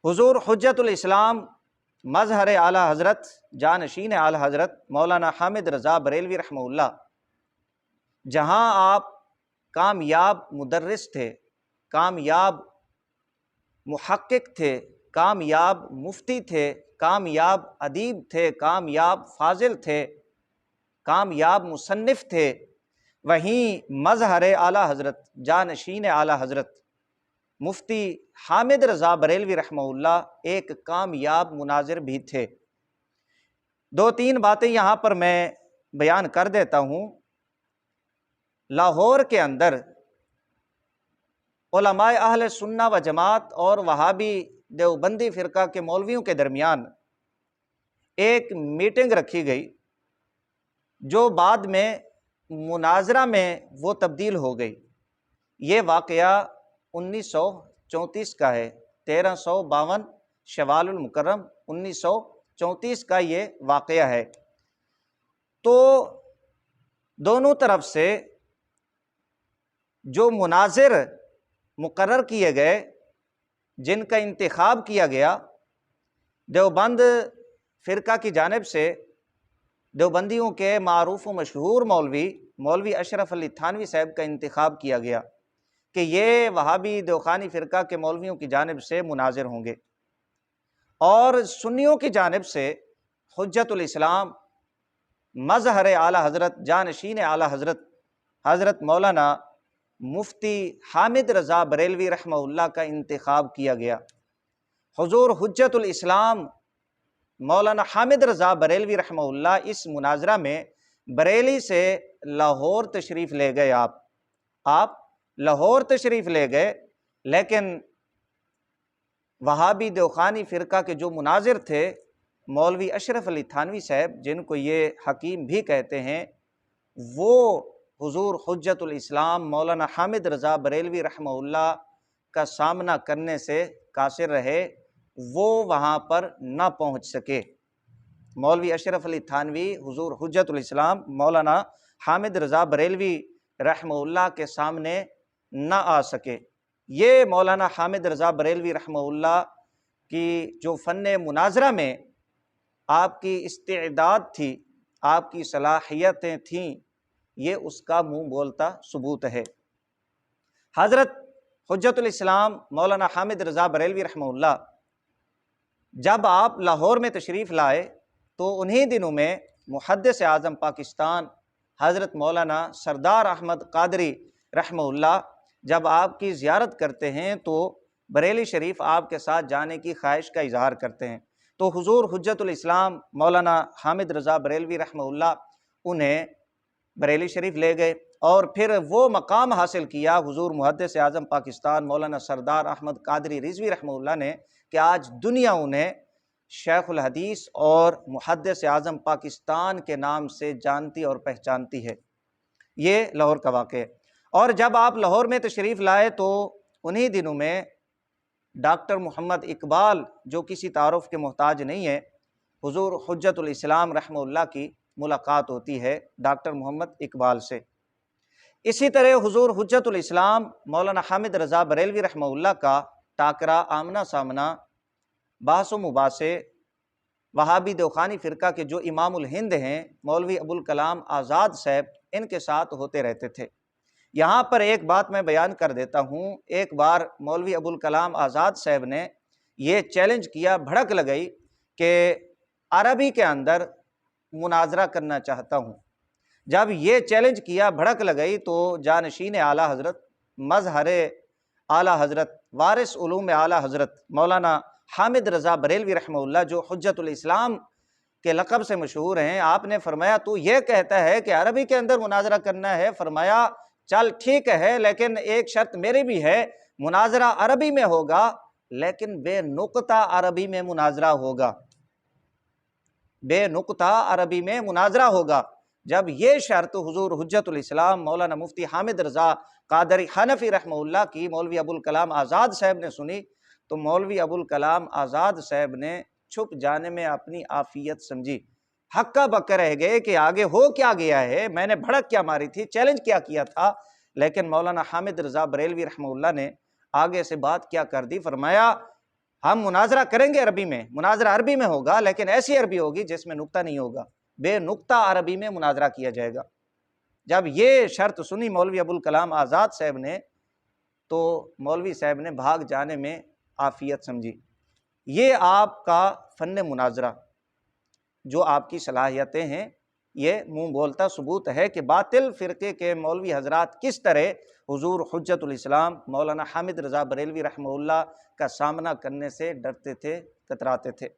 حضور حجت الاسلام مظہر اعلیٰ حضرت جانشین اعلیٰ حضرت مولانا حامد رضا بریلوی رحمہ اللہ، جہاں آپ کامیاب مدرس تھے، کامیاب محقق تھے، کامیاب مفتی تھے، کامیاب ادیب تھے، کامیاب فاضل تھے، کامیاب مصنف تھے، وہیں مظہر اعلیٰ حضرت جانشین اعلیٰ حضرت مفتی حامد رضا بریلوی رحمہ اللہ ایک کامیاب مناظر بھی تھے۔ دو تین باتیں یہاں پر میں بیان کر دیتا ہوں۔ لاہور کے اندر علماء اہل سنہ و جماعت اور وہابی دیوبندی فرقہ کے مولویوں کے درمیان ایک میٹنگ رکھی گئی، جو بعد میں مناظرہ میں وہ تبدیل ہو گئی۔ یہ واقعہ 1934 کا ہے، 1352 شوال المکرم 1934 کا یہ واقعہ ہے۔ تو دونوں طرف سے جو مناظر مقرر کیے گئے، جن کا انتخاب کیا گیا، دیوبند فرقہ کی جانب سے دیوبندیوں کے معروف و مشہور مولوی اشرف علی تھانوی صاحب کا انتخاب کیا گیا کہ یہ وہابی دیوخانی فرقہ کے مولویوں کی جانب سے مناظر ہوں گے، اور سنیوں کی جانب سے حجت الاسلام مظہر اعلیٰ حضرت جانشین اعلیٰ حضرت مولانا مفتی حامد رضا بریلوی رحمہ اللہ کا انتخاب کیا گیا۔ حضور حجت الاسلام مولانا حامد رضا بریلوی رحمہ اللہ اس مناظرہ میں بریلی سے لاہور تشریف لے گئے۔ آپ لاہور تشریف لے گئے، لیکن وہابی دیوخانی فرقہ کے جو مناظر تھے، مولوی اشرف علی تھانوی صاحب، جن کو یہ حکیم بھی کہتے ہیں، وہ حضور حجت الاسلام مولانا حامد رضا بریلوی رحمہ اللہ کا سامنا کرنے سے قاصر رہے، وہ وہاں پر نہ پہنچ سکے۔ مولوی اشرف علی تھانوی حضور حجت الاسلام مولانا حامد رضا بریلوی رحمہ اللہ کے سامنے نہ آ سکے۔ یہ مولانا حامد رضا بریلوی رحمہ اللہ کی جو فن مناظرہ میں آپ کی استعداد تھی، آپ کی صلاحیتیں تھیں، یہ اس کا منہ بولتا ثبوت ہے۔ حضرت حجت الاسلام مولانا حامد رضا بریلوی رحمہ اللہ جب آپ لاہور میں تشریف لائے تو انہی دنوں میں محدث اعظم پاکستان حضرت مولانا سردار احمد قادری رحمہ اللہ جب آپ کی زیارت کرتے ہیں تو بریلی شریف آپ کے ساتھ جانے کی خواہش کا اظہار کرتے ہیں، تو حضور حجت الاسلام مولانا حامد رضا بریلوی رحمہ اللہ انہیں بریلی شریف لے گئے، اور پھر وہ مقام حاصل کیا حضور محدث اعظم پاکستان مولانا سردار احمد قادری رضوی رحمہ اللہ نے کہ آج دنیا انہیں شیخ الحدیث اور محدث اعظم پاکستان کے نام سے جانتی اور پہچانتی ہے۔ یہ لاہور کا واقعہ ہے۔ اور جب آپ لاہور میں تشریف لائے تو انہی دنوں میں ڈاکٹر محمد اقبال، جو کسی تعارف کے محتاج نہیں ہے، حضور حجت الاسلام رحمہ اللہ کی ملاقات ہوتی ہے ڈاکٹر محمد اقبال سے۔ اسی طرح حضور حجت الاسلام مولانا حامد رضا بریلوی رحمہ اللہ کا ٹاکرا آمنا سامنا، بحث و مباحثے وہابی دیوخانی فرقہ کے جو امام الہند ہیں مولوی ابوالکلام آزاد صاحب، ان کے ساتھ ہوتے رہتے تھے۔ یہاں پر ایک بات میں بیان کر دیتا ہوں۔ ایک بار مولوی ابوالکلام آزاد صاحب نے یہ چیلنج کیا، بھڑک لگئی کہ عربی کے اندر مناظرہ کرنا چاہتا ہوں۔ جب یہ چیلنج کیا، بھڑک لگئی، تو جانشین اعلیٰ حضرت مظہر اعلیٰ حضرت وارث علوم اعلیٰ حضرت مولانا حامد رضا بریلوی رحمہ اللہ، جو حجت الاسلام کے لقب سے مشہور ہیں، آپ نے فرمایا تو یہ کہتا ہے کہ عربی کے اندر مناظرہ کرنا ہے؟ فرمایا چل ٹھیک ہے، لیکن ایک شرط میری بھی ہے، مناظرہ عربی میں ہوگا لیکن بے نقطہ عربی میں مناظرہ ہوگا، بے نقطہ عربی میں مناظرہ ہوگا۔ جب یہ شرط حضور حجت الاسلام مولانا مفتی حامد رضا قادری حنفی رحمہ اللہ کی مولوی ابوالکلام آزاد صاحب نے سنی، تو مولوی ابوالکلام آزاد صاحب نے چھپ جانے میں اپنی عافیت سمجھی، ہکا بکا رہ گئے کہ آگے ہو کیا گیا ہے، میں نے بھڑک کیا ماری تھی، چیلنج کیا تھا، لیکن مولانا حامد رضا بریلوی رحمہ اللہ نے آگے سے بات کیا کر دی۔ فرمایا ہم مناظرہ کریں گے عربی میں، مناظرہ عربی میں ہوگا، لیکن ایسی عربی ہوگی جس میں نقطہ نہیں ہوگا، بے نقطہ عربی میں مناظرہ کیا جائے گا۔ جب یہ شرط سنی مولوی ابوالکلام آزاد صاحب نے تو مولوی صاحب نے بھاگ جانے میں عافیت سمجھی۔ یہ آپ کا فن مناظرہ، جو آپ کی صلاحیتیں ہیں، یہ منہ بولتا ثبوت ہے کہ باطل فرقے کے مولوی حضرات کس طرح حضور حجت الاسلام مولانا حامد رضا بریلوی رحمہ اللہ کا سامنا کرنے سے ڈرتے تھے، کتراتے تھے۔